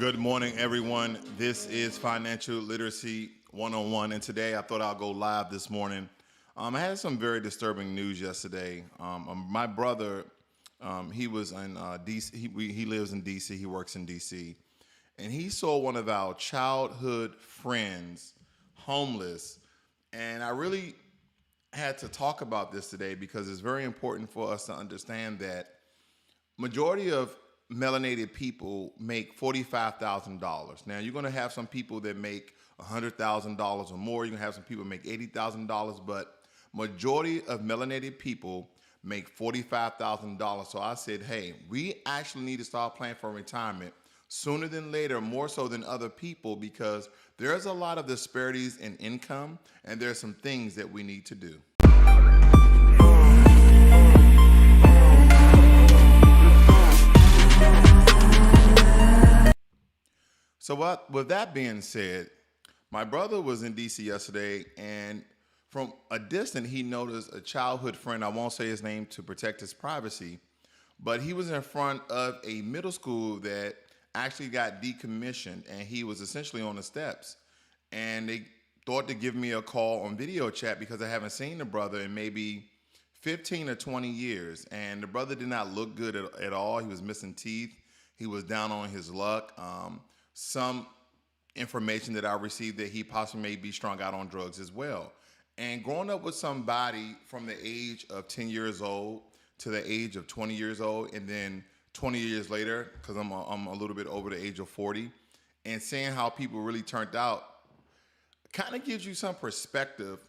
Good morning, everyone. This is Financial Literacy 101, and today I thought I'll go live this morning. I had some very disturbing news yesterday. My brother, he was in DC. He lives in DC. He works in DC, and he saw one of our childhood friends homeless. And I really had to talk about this today because it's very important for us to understand that majority of melanated people make $45,000. Now you're going to have some people that make $100,000 or more. You're going to have some people make $80,000, but majority of melanated people make $45,000. So I said, hey, we actually need to start planning for retirement sooner than later, more so than other people, because there's a lot of disparities in income and there's some things that we need to do. So with that being said, my brother was in DC yesterday, and from a distance, he noticed a childhood friend. I won't say his name to protect his privacy, but he was in front of a middle school that actually got decommissioned, and he was essentially on the steps. And they thought to give me a call on video chat because I haven't seen the brother in maybe 15 or 20 years. And the brother did not look good at all. He was missing teeth. He was down on his luck. Some information that I received that he possibly may be strung out on drugs as well. And growing up with somebody from the age of 10 years old to the age of 20 years old, and then 20 years later, because I'm a little bit over the age of 40, and seeing how people really turned out, kind of gives you some perspective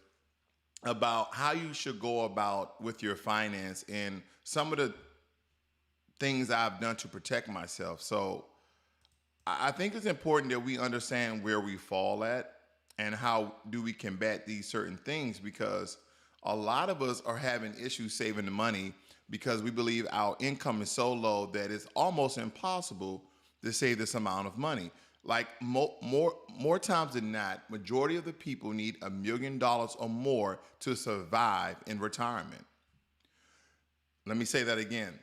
about how you should go about with your finance and some of the things I've done to protect myself. So I think it's important that we understand where we fall at and how do we combat these certain things, because a lot of us are having issues saving the money because we believe our income is so low that it's almost impossible to save this amount of money. Like more times than not, majority of the people need $1 million or more to survive in retirement. Let me say that again.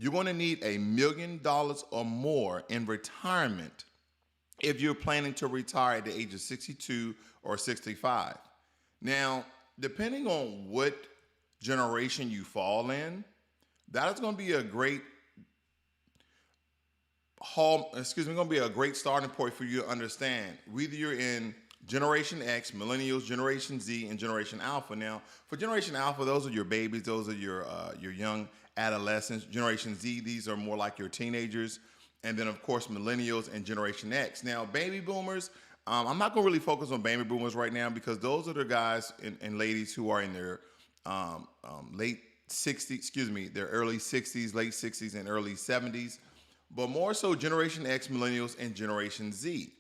You're going to need $1 million or more in retirement if you're planning to retire at the age of 62 or 65. Now, depending on what generation you fall in, that is going to be a great starting point for you to understand whether you're in Generation X, Millennials, Generation Z, and Generation Alpha. Now, for Generation Alpha, those are your babies, those are your young adolescents. Generation Z, these are more like your teenagers. And then, of course, Millennials and Generation X. Now, baby boomers, I'm not going to really focus on baby boomers right now because those are the guys and ladies who are in their early 60s, late 60s, and early 70s. But more so Generation X, Millennials, and Generation Z.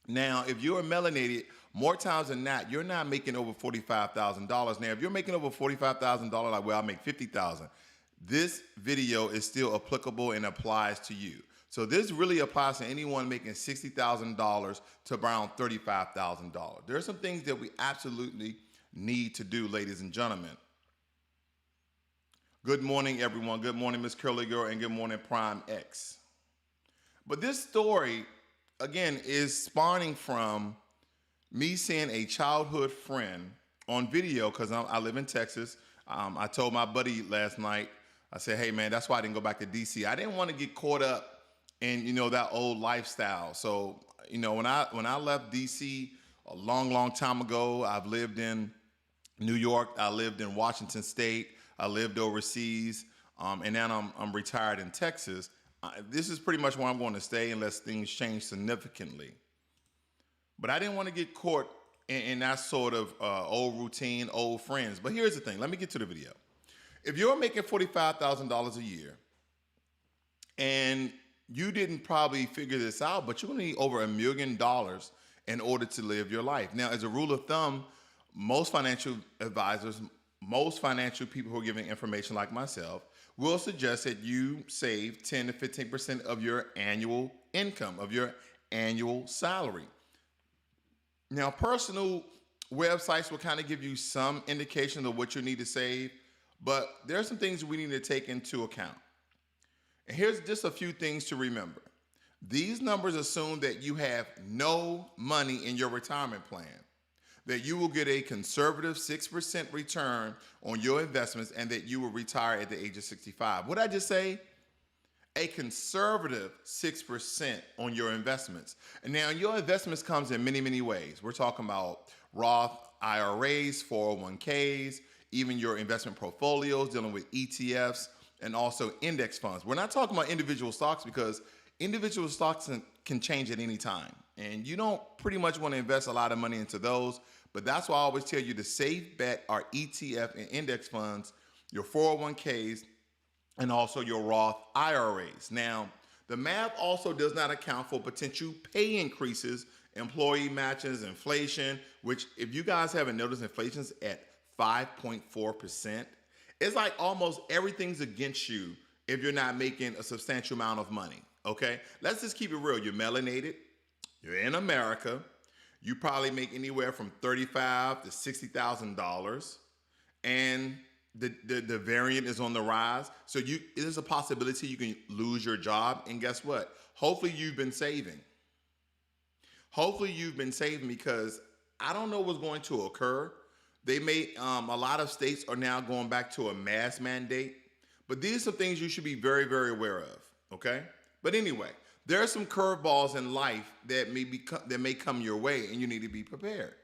Now, if you're melanated, more times than not, you're not making over $45,000. Now, if you're making over $45,000, like, well, I make $50,000. This video is still applicable and applies to you. So this really applies to anyone making $60,000 to around $35,000. There are some things that we absolutely need to do, ladies and gentlemen. Good morning, everyone. Good morning, Miss Curly Girl, and good morning, Prime X. But this story, again, is spawning from me seeing a childhood friend on video because I live in Texas. I told my buddy last night, I said, hey, man, that's why I didn't go back to D.C. I didn't want to get caught up in, that old lifestyle. So, when I left D.C. a long time ago, I've lived in New York. I lived in Washington State. I lived overseas. And now I'm retired in Texas. This is pretty much where I'm going to stay unless things change significantly. But I didn't want to get caught in that sort of old routine, old friends. But here's the thing. Let me get to the video. If you're making $45,000 a year and you didn't probably figure this out, but you're going to need over $1 million in order to live your life. Now, as a rule of thumb, most financial advisors, most financial people who are giving information like myself will suggest that you save 10 to 15% of your annual income, of your annual salary. Now, personal websites will kind of give you some indication of what you need to save, but there are some things we need to take into account. And here's just a few things to remember. These numbers assume that you have no money in your retirement plan, that you will get a conservative 6% return on your investments, and that you will retire at the age of 65. What did I just say? A conservative 6% on your investments. And now your investments comes in many, many ways. We're talking about Roth IRAs, 401ks, even your investment portfolios dealing with ETFs and also index funds. We're not talking about individual stocks because individual stocks can change at any time. And you don't pretty much want to invest a lot of money into those. But that's why I always tell you the safe bet are ETF and index funds, your 401ks, and also your Roth IRAs. Now, the math also does not account for potential pay increases, employee matches, inflation, which if you guys haven't noticed, inflation's at 5.4%. It's like almost everything's against you if you're not making a substantial amount of money, okay? Let's just keep it real. You're melanated, you're in America, you probably make anywhere from $35,000 to $60,000, and the variant is on the rise. So there's a possibility you can lose your job. And guess what? Hopefully you've been saving. Hopefully you've been saving, because I don't know what's going to occur. They may, a lot of states are now going back to a mask mandate, but these are things you should be very, very aware of, okay? But anyway, there are some curveballs in life that may come your way, and you need to be prepared.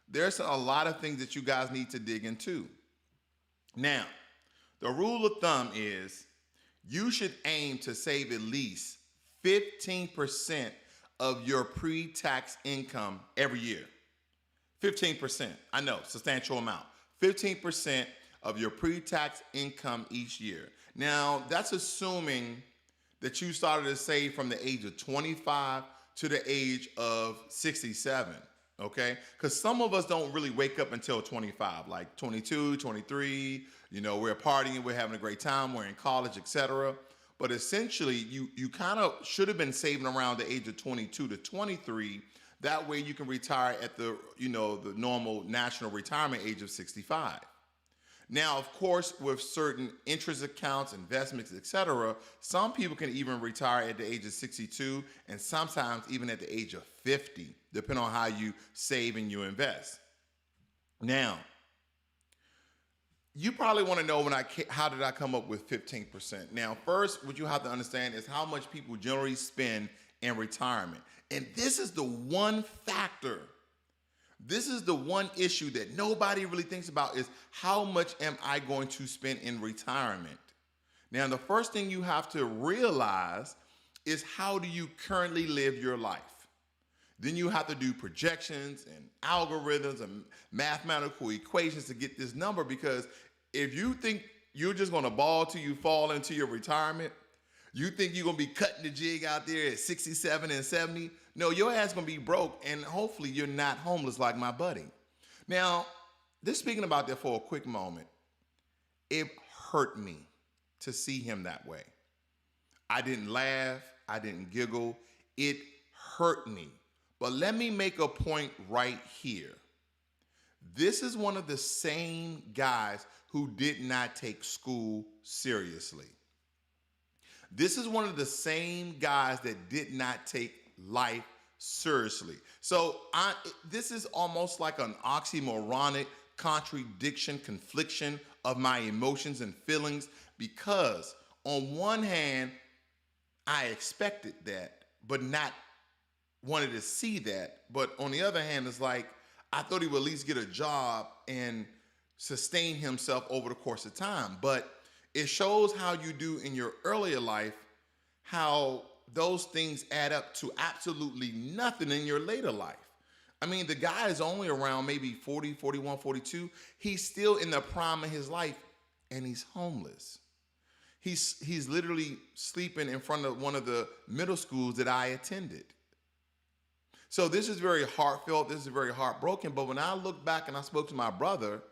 There's a lot of things that you guys need to dig into. Now, the rule of thumb is you should aim to save at least 15% of your pre-tax income every year. 15%. I know, substantial amount. 15% of your pre-tax income each year. Now, that's assuming that you started to save from the age of 25 to the age of 67, okay? Because some of us don't really wake up until 25, like 22, 23, we're partying, we're having a great time, we're in college, etc. But essentially, you kind of should have been saving around the age of 22 to 23. That way you can retire at the normal national retirement age of 65. Now, of course, with certain interest accounts, investments, etc., some people can even retire at the age of 62 and sometimes even at the age of 50, depending on how you save and you invest. Now, you probably want to know how did I come up with 15%? Now, first, what you have to understand is how much people generally spend in retirement. And this is the one factor. This is the one issue that nobody really thinks about, is how much am I going to spend in retirement? Now, the first thing you have to realize is how do you currently live your life? Then you have to do projections and algorithms and mathematical equations to get this number, because if you think you're just going to ball till you fall into your retirement, you think you're going to be cutting the jig out there at 67 and 70, no, your ass going to be broke, and hopefully you're not homeless like my buddy. Now, just speaking about that for a quick moment, it hurt me to see him that way. I didn't laugh. I didn't giggle. It hurt me. But let me make a point right here. This is one of the same guys who did not take school seriously. This is one of the same guys that did not take life seriously. So this is almost like an oxymoronic contradiction, confliction of my emotions and feelings, because on one hand, I expected that, but not wanted to see that. But on the other hand, it's like, I thought he would at least get a job and sustain himself over the course of time. But it shows how you do in your earlier life, how those things add up to absolutely nothing in your later life. I mean, the guy is only around maybe 40, 41, 42. He's still in the prime of his life, and he's homeless. He's literally sleeping in front of one of the middle schools that I attended. So this is very heartfelt. This is very heartbroken. But when I look back and I spoke to my brother,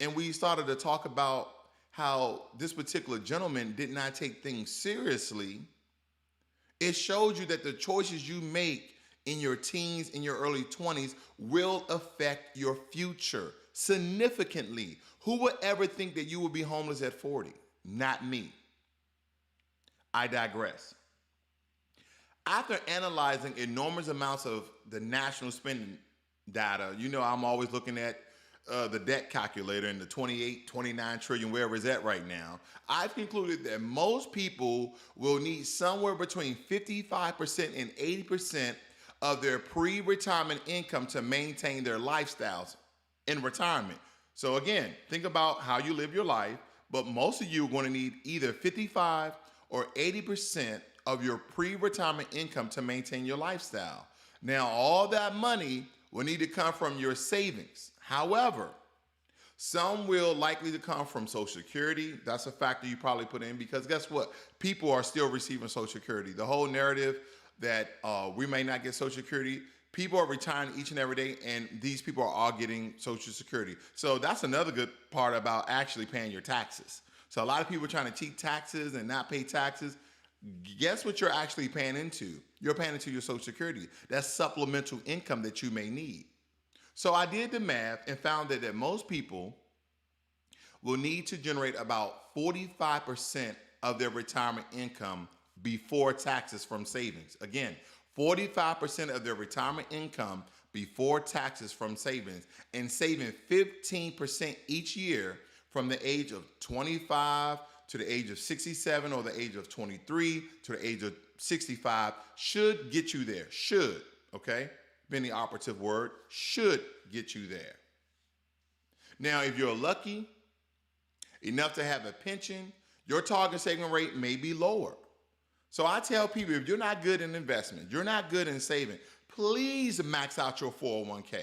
and we started to talk about how this particular gentleman did not take things seriously, it shows you that the choices you make in your teens, in your early 20s, will affect your future significantly. Who would ever think that you would be homeless at 40? Not me. I digress. After analyzing enormous amounts of the national spending data, I'm always looking at the debt calculator and the 28, 29 trillion, wherever it's at right now. I've concluded that most people will need somewhere between 55% and 80% of their pre-retirement income to maintain their lifestyles in retirement. So again, think about how you live your life, but most of you are going to need either 55 or 80% of your pre-retirement income to maintain your lifestyle. Now, all that money will need to come from your savings. However, some will likely to come from Social Security. That's a factor you probably put in, because guess what? People are still receiving Social Security. The whole narrative that we may not get Social Security, people are retiring each and every day, and these people are all getting Social Security. So that's another good part about actually paying your taxes. So a lot of people are trying to cheat taxes and not pay taxes. Guess what you're actually paying into? You're paying into your Social Security. That's supplemental income that you may need. So I did the math and found that most people will need to generate about 45% of their retirement income before taxes from savings. Again, 45% of their retirement income before taxes from savings, and saving 15% each year from the age of 25 to the age of 67 or the age of 23 to the age of 65 should get you there. Should, okay? Been the operative word, should get you there. Now, if you're lucky enough to have a pension, your target saving rate may be lower. So I tell people, if you're not good in investment, you're not good in saving, please max out your 401k.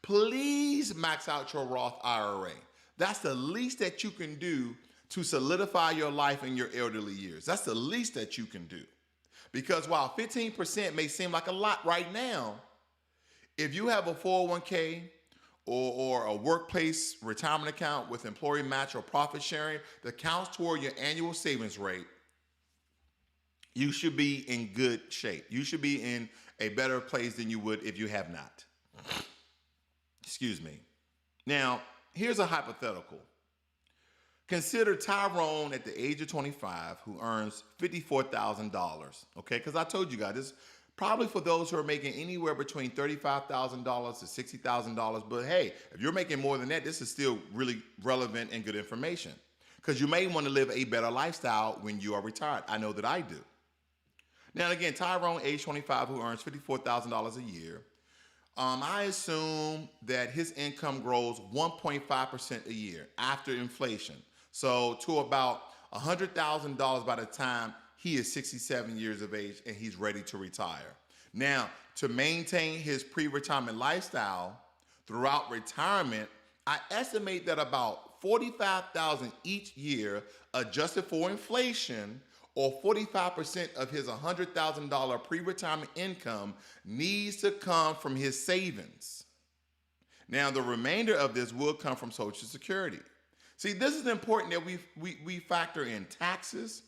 Please max out your Roth IRA. That's the least that you can do to solidify your life in your elderly years. That's the least that you can do. Because while 15% may seem like a lot right now, if you have a 401k or a workplace retirement account with employee match or profit sharing that counts toward your annual savings rate, you should be in good shape. You should be in a better place than you would if you have not. Excuse me. Now, here's a hypothetical. Consider Tyrone at the age of 25 who earns $54,000, okay? Because I told you guys, this probably for those who are making anywhere between $35,000 to $60,000. But hey, if you're making more than that, this is still really relevant and good information, because you may want to live a better lifestyle when you are retired. I know that I do. Now, again, Tyrone, age 25, who earns $54,000 a year, I assume that his income grows 1.5% a year after inflation. So to about $100,000 by the time he is 67 years of age and he's ready to retire. Now, to maintain his pre-retirement lifestyle throughout retirement, I estimate that about $45,000 each year, adjusted for inflation, or 45% of his $100,000 pre-retirement income needs to come from his savings. Now, the remainder of this will come from Social Security. See, this is important that we factor in taxes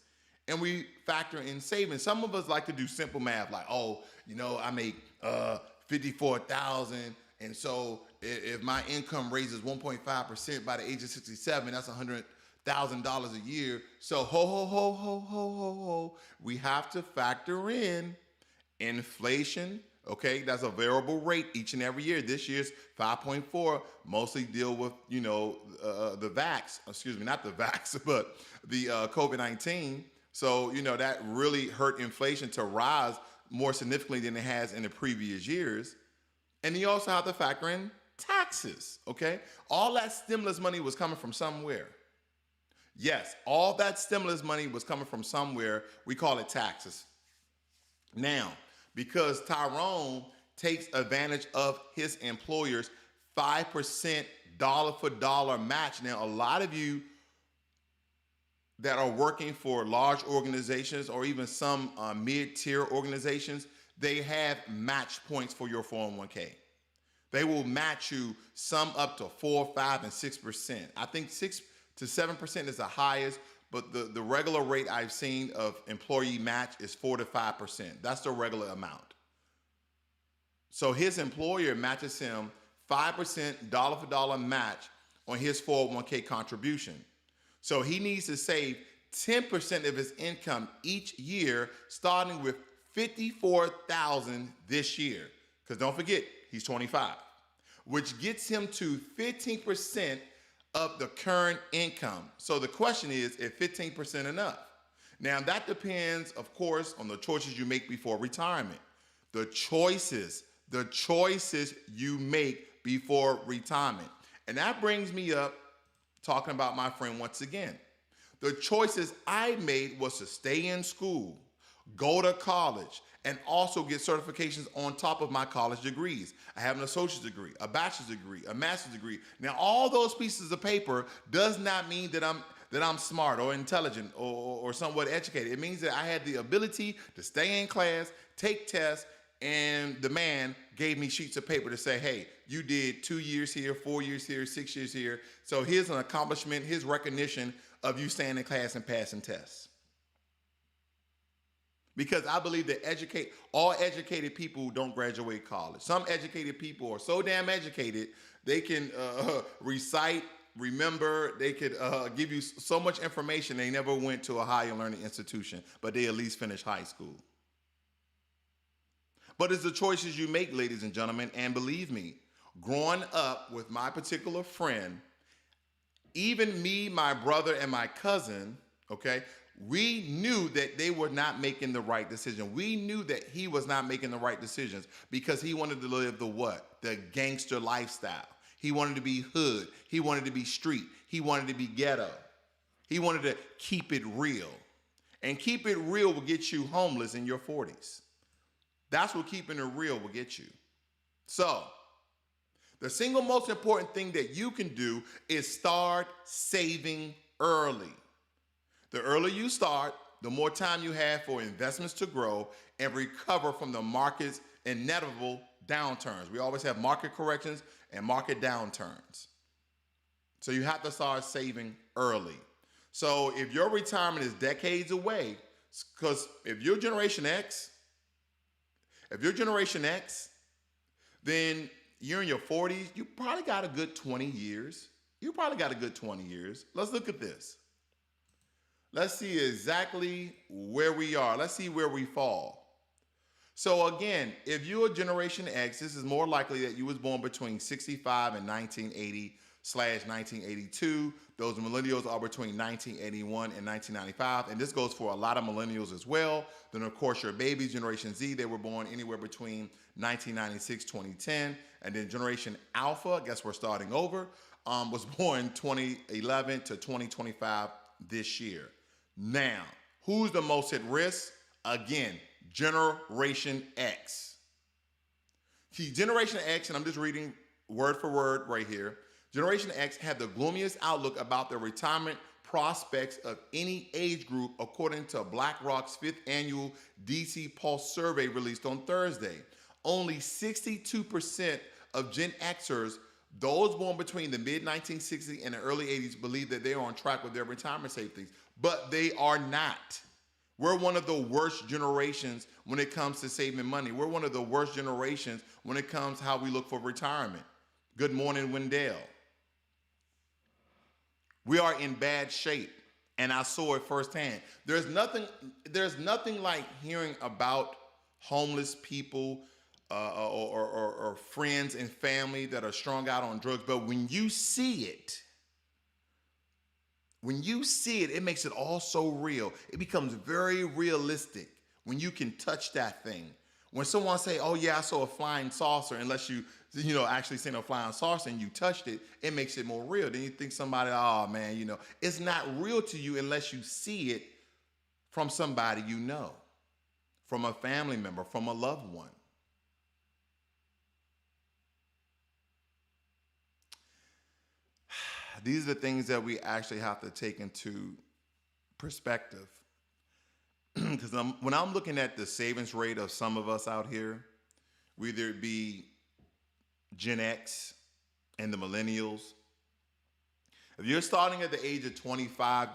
and we factor in savings. Some of us like to do simple math, like, I make $54,000, and so if my income raises 1.5% by the age of 67, that's $100,000 a year. So we have to factor in inflation. Okay, that's a variable rate each and every year. This year's 5.4, mostly deal with, the vax, not the vax, but the COVID-19. So, that really hurt inflation to rise more significantly than it has in the previous years. And you also have to factor in taxes, okay? All that stimulus money was coming from somewhere. Yes, all that stimulus money was coming from somewhere. We call it taxes. Now, because Tyrone takes advantage of his employer's 5% dollar for dollar match. Now, a lot of you that are working for large organizations or even some mid-tier organizations, they have match points for your 401k. They will match you some up to 4, 5, and 6%. I think 6 to 7% is the highest, but the regular rate I've seen of employee match is 4 to 5%. That's the regular amount. So his employer matches him 5% dollar for dollar match on his 401k contribution. So he needs to save 10% of his income each year, starting with $54,000 this year. Because don't forget, he's 25, which gets him to 15% of the current income. So the question is 15% enough? Now that depends, of course, on the choices you make before retirement. The choices you make before retirement. And that brings me up talking about my friend once again. The choices I made was to stay in school, go to college, and also get certifications on top of my college degrees. I have an associate's degree, a bachelor's degree, a master's degree. Now, all those pieces of paper does not mean that I'm smart or intelligent or somewhat educated. It means that I had the ability to stay in class, take tests, and the man gave me sheets of paper to say, hey, you did 2 years here, 4 years here, 6 years here. So here's an accomplishment, here's recognition of you staying in class and passing tests. Because I believe that all educated people don't graduate college. Some educated people are so damn educated, they can recite, remember, they could give you so much information they never went to a higher learning institution, but they at least finished high school. But it's the choices you make, ladies and gentlemen, and believe me, growing up with my particular friend, even me, my brother, and my cousin, okay, we knew that they were not making the right decision. We knew that he was not making the right decisions because he wanted to live the what? The gangster lifestyle. He wanted to be hood. He wanted to be street. He wanted to be ghetto. He wanted to keep it real. And keep it real will get you homeless in your 40s. That's what keeping it real will get you. So, the single most important thing that you can do is start saving early. The earlier you start, the more time you have for investments to grow and recover from the market's inevitable downturns. We always have market corrections and market downturns. So you have to start saving early. So if your retirement is decades away, because if you're Generation X, then you're in your 40s, you probably got a good 20 years. Let's look at this. Let's see exactly where we are. Let's see where we fall. So again, if you're a Generation X, this is more likely that you was born between 65 and 1980/1982. Those millennials are between 1981 and 1995. And this goes for a lot of millennials as well. Then of course your babies, Generation Z, they were born anywhere between 1996-2010. And then Generation Alpha, I guess we're starting over, was born 2011 to 2025 this year. Now, who's the most at risk? Again, Generation X. See, Generation X, and I'm just reading word for word right here. Generation X had the gloomiest outlook about their retirement prospects of any age group, according to BlackRock's 5th annual DC Pulse survey released on Thursday. Only 62% of Gen Xers, those born between the mid-1960s and the early 80s, believe that they are on track with their retirement savings, but they are not. We're one of the worst generations when it comes to saving money. We're one of the worst generations when it comes to how we look for retirement. Good morning, Wendell. We are in bad shape, and I saw it firsthand. There's nothing like hearing about homeless people or friends and family that are strung out on drugs. But when you see it, it makes it all so real. It becomes very realistic when you can touch that thing. When someone say, oh yeah, I saw a flying saucer, unless you actually seen a flying saucer and you touched it, it makes it more real. Then you think somebody, oh man, it's not real to you unless you see it from somebody you know, from a family member, from a loved one. These are the things that we actually have to take into perspective. Because when I'm looking at the savings rate of some of us out here, whether it be Gen X and the millennials, if you're starting at the age of 25,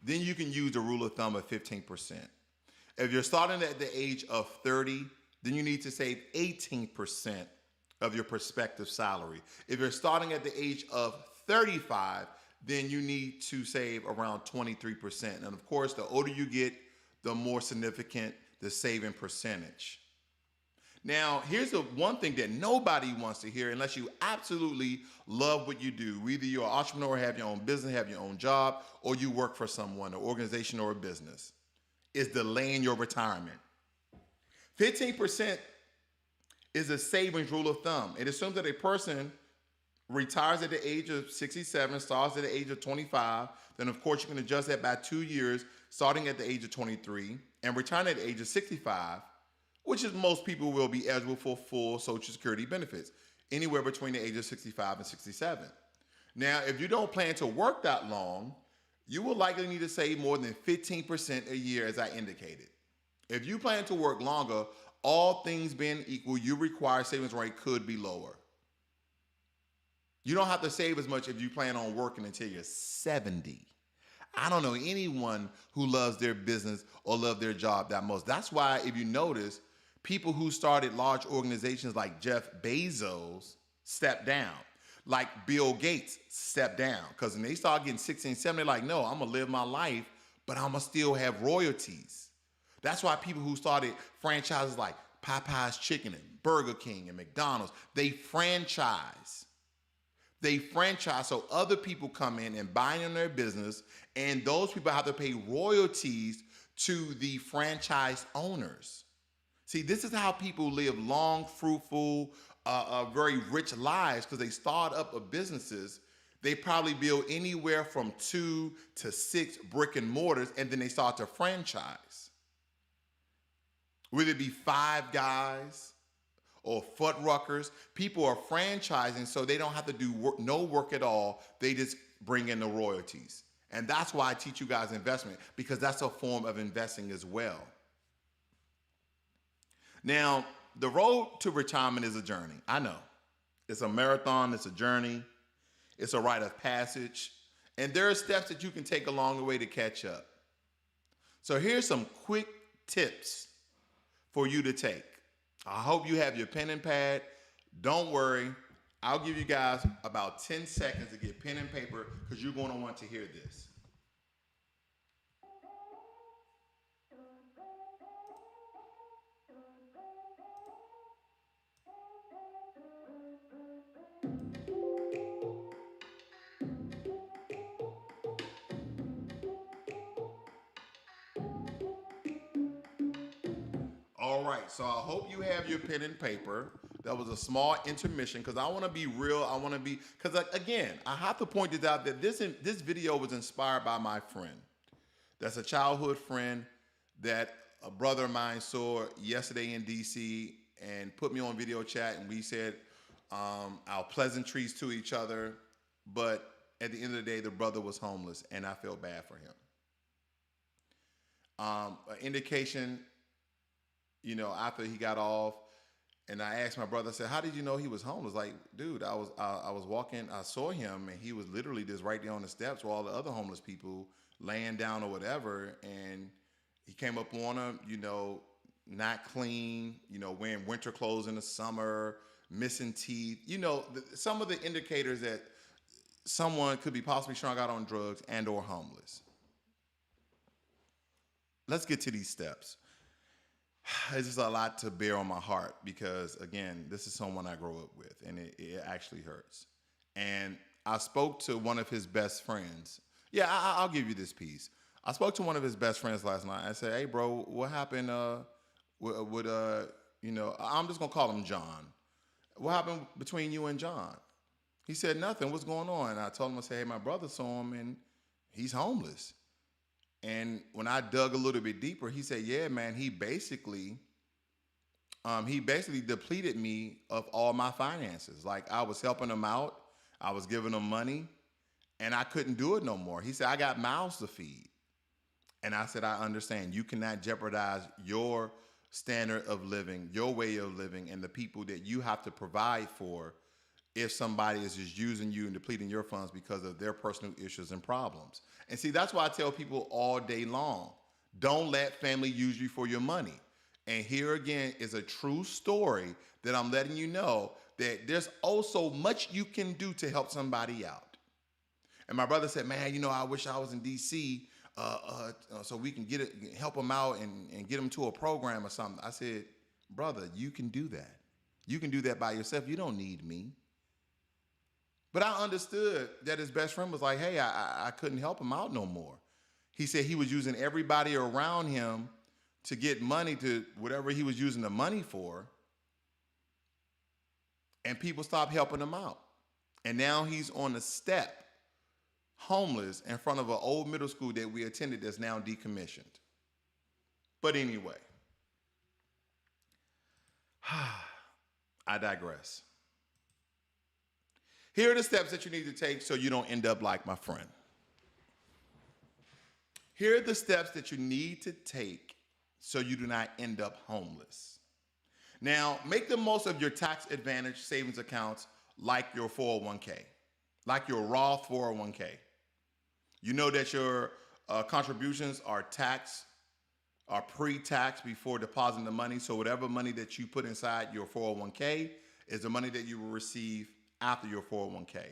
then you can use the rule of thumb of 15%. If you're starting at the age of 30, then you need to save 18% of your prospective salary. If you're starting at the age of 35, then you need to save around 23%. And of course, the older you get, the more significant the saving percentage. Now, here's the one thing that nobody wants to hear unless you absolutely love what you do. Either you're an entrepreneur, have your own business, have your own job, or you work for someone, an organization, or a business. Is delaying your retirement. 15% is a savings rule of thumb. It assumes that a person retires at the age of 67, starts at the age of 25. Then, of course, you can adjust that by 2 years, starting at the age of 23, and retiring at the age of 65, which is most people will be eligible for full Social Security benefits, anywhere between the age of 65 and 67. Now, if you don't plan to work that long, you will likely need to save more than 15% a year, as I indicated. If you plan to work longer, all things being equal, your required savings rate could be lower. You don't have to save as much if you plan on working until you're 70. I don't know anyone who loves their business or love their job that much. That's why, if you notice, people who started large organizations like Jeff Bezos stepped down. Like Bill Gates stepped down. Because when they start getting 16, 17, they're like, no, I'm going to live my life, but I'm going to still have royalties. That's why people who started franchises like Popeye's Chicken and Burger King and McDonald's, they franchise. They franchise so other people come in and buy in their business, and those people have to pay royalties to the franchise owners. See, this is how people live long, fruitful, very rich lives, because they start up a businesses. They probably build anywhere from 2 to 6 brick and mortars, and then they start to franchise. Whether it be Five Guys or Fuddruckers, people are franchising so they don't have to do no work at all. They just bring in the royalties. And that's why I teach you guys investment, because that's a form of investing as well. Now, the road to retirement is a journey. I know. It's a marathon. It's a journey. It's a rite of passage. And there are steps that you can take along the way to catch up. So here's some quick tips for you to take. I hope you have your pen and pad. Don't worry. I'll give you guys about 10 seconds to get pen and paper, because you're going to want to hear this. All right, so I hope you have your pen and paper. That was a small intermission, because I want to be real. I want to be, because again, I have to point this out, that this video was inspired by my friend. That's a childhood friend that a brother of mine saw yesterday in DC and put me on video chat, and we said our pleasantries to each other. But at the end of the day, the brother was homeless, and I felt bad for him. An indication, after he got off, and I asked my brother, I said, how did you know he was homeless? Like, dude, I was walking, I saw him, and he was literally just right there on the steps where all the other homeless people laying down or whatever, and he came up on him, not clean, wearing winter clothes in the summer, missing teeth, some of the indicators that someone could be possibly strung out on drugs and or homeless. Let's get to these steps. It's just a lot to bear on my heart, because, again, this is someone I grew up with, and it actually hurts. And I spoke to one of his best friends. Yeah, I'll give you this piece. I spoke to one of his best friends last night. I said, hey, bro, what happened with I'm just going to call him John. What happened between you and John? He said, nothing. What's going on? And I told him, I said, hey, my brother saw him, and he's homeless. And when I dug a little bit deeper, he said, yeah, man, he basically depleted me of all my finances. Like, I was helping him out. I was giving him money, and I couldn't do it no more. He said, I got mouths to feed. And I said, I understand. You cannot jeopardize your standard of living, your way of living, and the people that you have to provide for if somebody is just using you and depleting your funds because of their personal issues and problems. And see, that's why I tell people all day long, don't let family use you for your money. And here again is a true story that I'm letting you know that there's also much you can do to help somebody out. And my brother said, man, I wish I was in DC so we can help them out and get them to a program or something. I said, brother, you can do that. You can do that by yourself. You don't need me. But I understood that his best friend was like, hey, I couldn't help him out no more. He said he was using everybody around him to get money to whatever he was using the money for. And people stopped helping him out. And now he's on the step, homeless, in front of an old middle school that we attended that's now decommissioned. But anyway, I digress. Here are the steps that you need to take so you don't end up like my friend. Here are the steps that you need to take so you do not end up homeless. Now, make the most of your tax advantage savings accounts like your 401k, like your Roth 401k. You know that your contributions are pre-tax before depositing the money. So whatever money that you put inside your 401k is the money that you will receive after your 401k.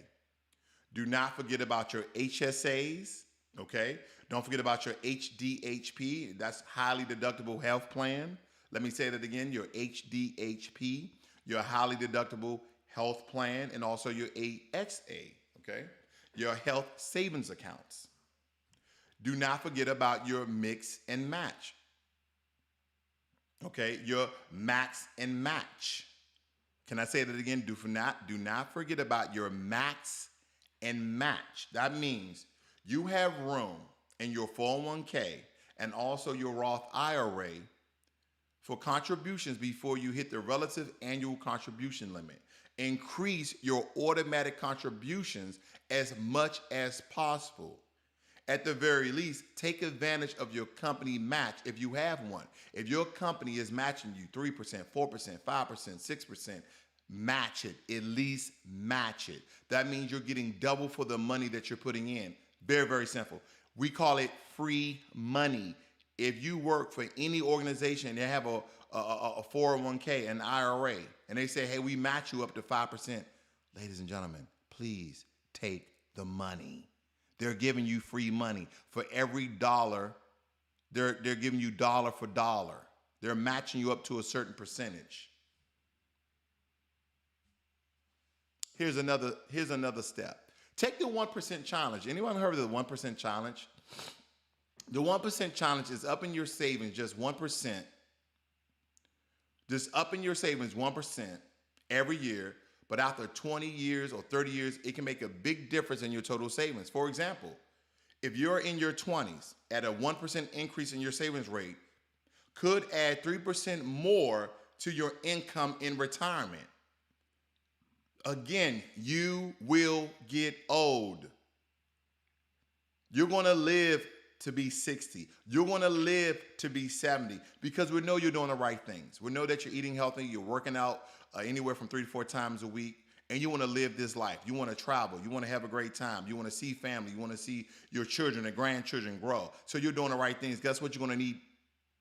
Do not forget about your HSAs, okay? Don't forget about your HDHP. That's highly deductible health plan. Let me say that again, your HDHP, your highly deductible health plan, and also your AXA, okay? Your health savings accounts. Do not forget about your mix and match, okay? Your max and match. Can I say that again? Do not forget about your max and match. That means you have room in your 401k and also your Roth IRA for contributions before you hit the relative annual contribution limit. Increase your automatic contributions as much as possible. At the very least, take advantage of your company match if you have one. If your company is matching you 3%, 4%, 5%, 6%, match it. At least match it. That means you're getting double for the money that you're putting in. Very, very simple. We call it free money. If you work for any organization, they have a 401k, an IRA, and they say, hey, we match you up to 5%. Ladies and gentlemen, please take the money. They're giving you free money. For every dollar, they're giving you dollar for dollar. They're matching you up to a certain percentage. Here's another step. Take the 1% challenge. Anyone heard of the 1% challenge? The 1% challenge is upping your savings just 1%. Just upping your savings 1% every year. But after 20 years or 30 years, it can make a big difference in your total savings. For example, if you're in your 20s at a 1% increase in your savings rate, could add 3% more to your income in retirement. Again, you will get old. You're going to live to be 60. You're going to live to be 70 because we know you're doing the right things. We know that you're eating healthy. You're working out anywhere from 3 to 4 times a week, and you want to live this life. You want to travel. You want to have a great time. You want to see family. You want to see your children and grandchildren grow. So you're doing the right things. Guess what you're going to need?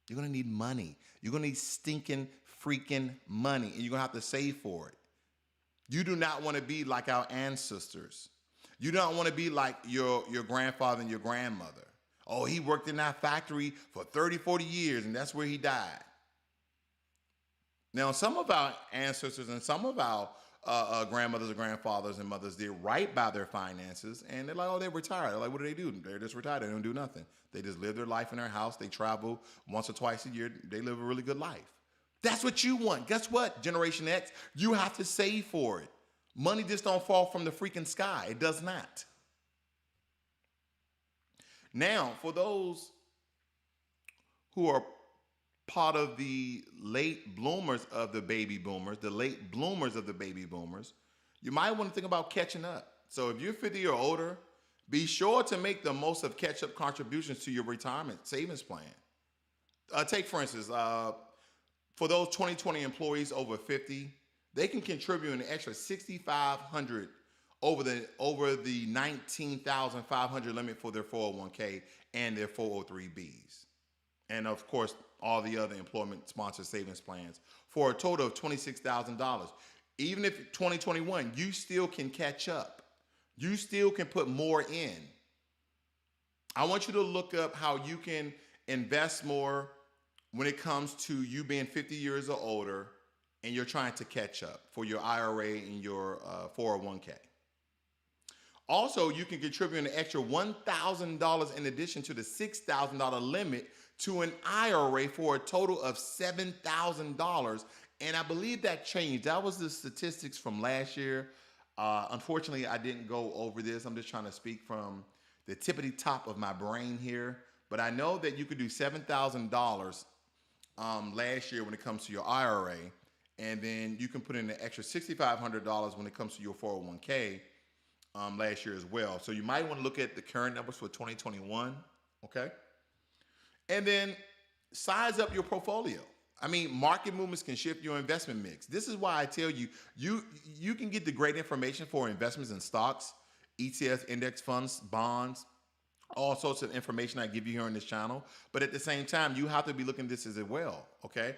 You're going to need money. You're going to need stinking freaking money, and you're going to have to save for it. You do not want to be like our ancestors. You don't want to be like your grandfather and your grandmother. Oh, he worked in that factory for 30, 40 years, and that's where he died. Now, some of our ancestors and some of our grandmothers and grandfathers and mothers did right by their finances, and they're like, oh, they're retired. They're like, what do? They're just retired. They don't do nothing. They just live their life in their house. They travel once or twice a year. They live a really good life. That's what you want. Guess what, Generation X? You have to save for it. Money just don't fall from the freaking sky. It does not. Now, for those who are part of the late bloomers of the baby boomers, you might want to think about catching up. So if you're 50 or older, be sure to make the most of catch-up contributions to your retirement savings plan. Take, for instance, for those 2020 employees over 50, they can contribute an extra $6,500 over the $19,500 limit for their 401k and their 403bs. And of course, all the other employment sponsored savings plans for a total of $26,000. Even if 2021, you still can catch up. You still can put more in. I want you to look up how you can invest more when it comes to you being 50 years or older and you're trying to catch up for your IRA and your 401k. Also, you can contribute an extra $1,000 in addition to the $6,000 limit to an IRA for a total of $7,000. And I believe that changed. That was the statistics from last year. Unfortunately, I didn't go over this. I'm just trying to speak from the tippity top of my brain here. But I know that you could do $7,000 last year when it comes to your IRA. And then you can put in an extra $6,500 when it comes to your 401k last year as well. So you might want to look at the current numbers for 2021, okay? And then size up your portfolio. I mean, market movements can shift your investment mix. This is why I tell you, you can get the great information for investments in stocks, ETFs, index funds, bonds, all sorts of information I give you here on this channel. But at the same time, you have to be looking at this as well, okay?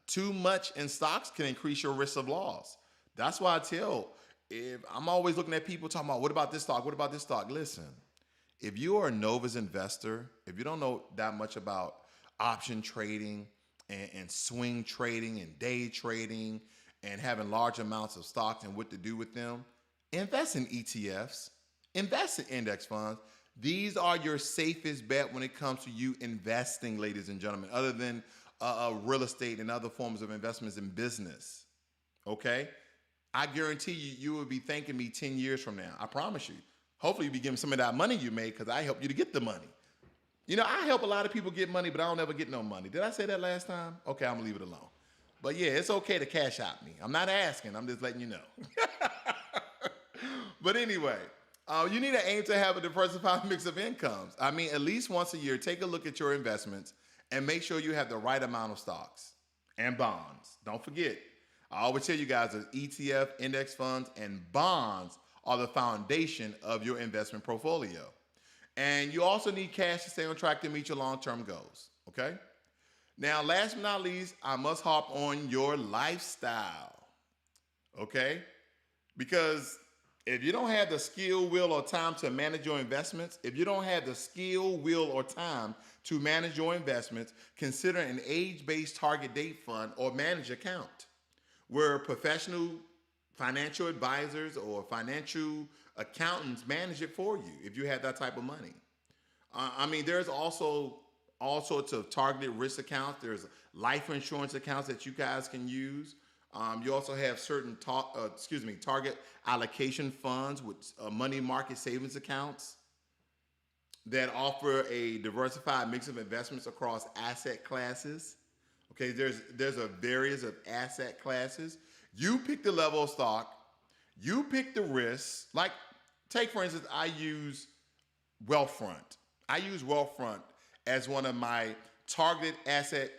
Too much in stocks can increase your risk of loss. That's why I tell, if I'm always looking at people talking about, what about this stock? What about this stock? Listen, if you are a novice investor, if you don't know that much about option trading and swing trading and day trading and having large amounts of stocks and what to do with them, invest in ETFs, invest in index funds. These are your safest bet when it comes to you investing, ladies and gentlemen, other than real estate and other forms of investments in business, okay? I guarantee you will be thanking me 10 years from now. I promise you. Hopefully you'll be giving some of that money you made because I helped you to get the money. You know, I help a lot of people get money, but I don't ever get no money. Did I say that last time? Okay, I'm gonna leave it alone. But yeah, it's okay to cash out me. I'm not asking, I'm just letting you know. But anyway, you need to aim to have a diversified mix of incomes. I mean, at least once a year, take a look at your investments and make sure you have the right amount of stocks and bonds. Don't forget, I always tell you guys that ETF, index funds, and bonds are the foundation of your investment portfolio. And you also need cash to stay on track to meet your long-term goals, okay? Now, last but not least, I must hop on your lifestyle, okay? Because if you don't have the skill, will, or time to manage your investments, if you don't have the skill, will, or time to manage your investments, consider an age-based target date fund or managed account where professional financial advisors or financial accountants manage it for you if you have that type of money. I mean, there's also all sorts of targeted risk accounts. There's life insurance accounts that you guys can use. You also have certain target allocation funds with money market savings accounts that offer a diversified mix of investments across asset classes. Okay, there's a various of asset classes. You pick the level of stock, you pick the risks. Like, take for instance, I use Wealthfront. I use Wealthfront as one of my targeted asset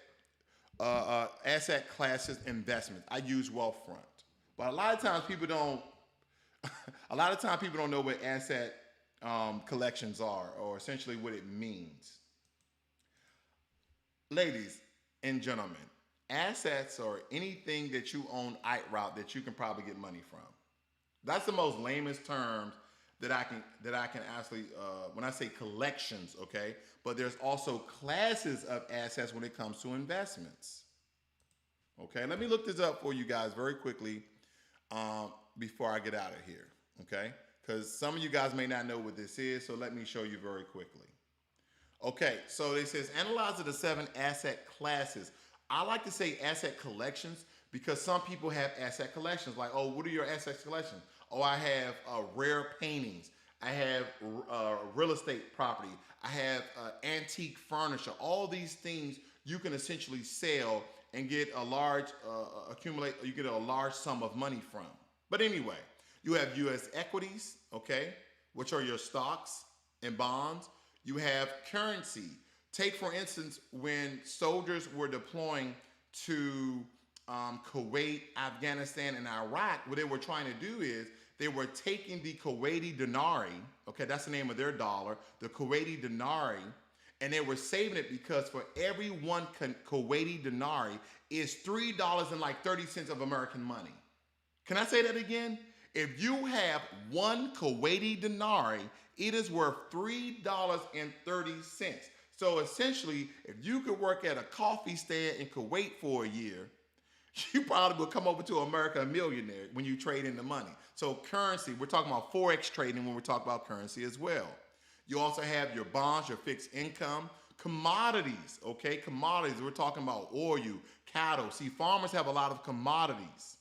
classes investments. I use Wealthfront, but a lot of times people don't. A lot of times people don't know what asset collections are, or essentially what it means. Ladies and gentlemen, assets are anything that you own outright that you can probably get money from. That's the most lamest terms that I can actually when I say collections, okay? But there's also classes of assets when it comes to investments. Okay, let me look this up for you guys very quickly before I get out of here, okay? Because some of you guys may not know what this is, so let me show you very quickly. Okay, so it says analyze the 7 asset classes. I like to say asset collections because some people have asset collections. Like, oh, what are your asset collections? Oh, I have rare paintings. I have real estate property. I have antique furniture. All these things you can essentially sell and get a large you get a large sum of money from. But anyway, you have U.S. equities, okay, which are your stocks and bonds. You have currency. Take, for instance, when soldiers were deploying to Kuwait, Afghanistan, and Iraq, what they were trying to do is they were taking the Kuwaiti dinari, okay, that's the name of their dollar, the Kuwaiti dinari, and they were saving it because for every one Kuwaiti dinari is $3.30 of American money. Can I say that again? If you have one Kuwaiti dinar, it is worth $3.30. So essentially, if you could work at a coffee stand in Kuwait for a year, you probably will come over to America a millionaire when you trade in the money. So currency, we're talking about Forex trading when we talk about currency as well. You also have your bonds, your fixed income, commodities, okay? Commodities, we're talking about oil, cattle. See, farmers have a lot of commodities.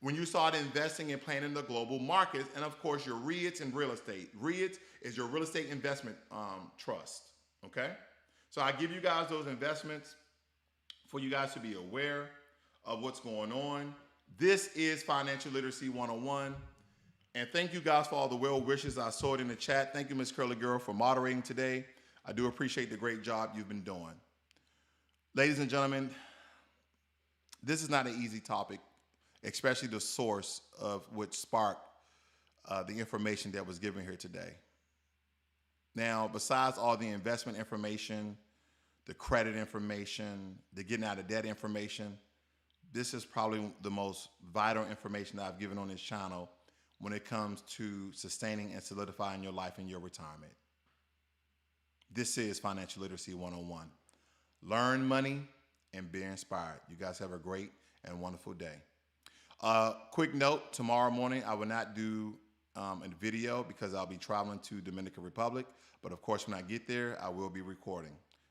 When you start investing and playing in the global markets, and of course your REITs and real estate. REITs is your real estate investment trust, okay? So I give you guys those investments for you guys to be aware of what's going on. This is Financial Literacy 101. And thank you guys for all the well wishes. I saw it in the chat. Thank you, Miss Curly Girl, for moderating today. I do appreciate the great job you've been doing. Ladies and gentlemen, this is not an easy topic, especially the source of which sparked the information that was given here today. Now, besides all the investment information, the credit information, the getting out of debt information, this is probably the most vital information that I've given on this channel when it comes to sustaining and solidifying your life in your retirement. This is Financial Literacy 101. Learn money and be inspired. You guys have a great and wonderful day. Quick note, tomorrow morning I will not do a video because I'll be traveling to Dominican Republic. But of course, when I get there, I will be recording.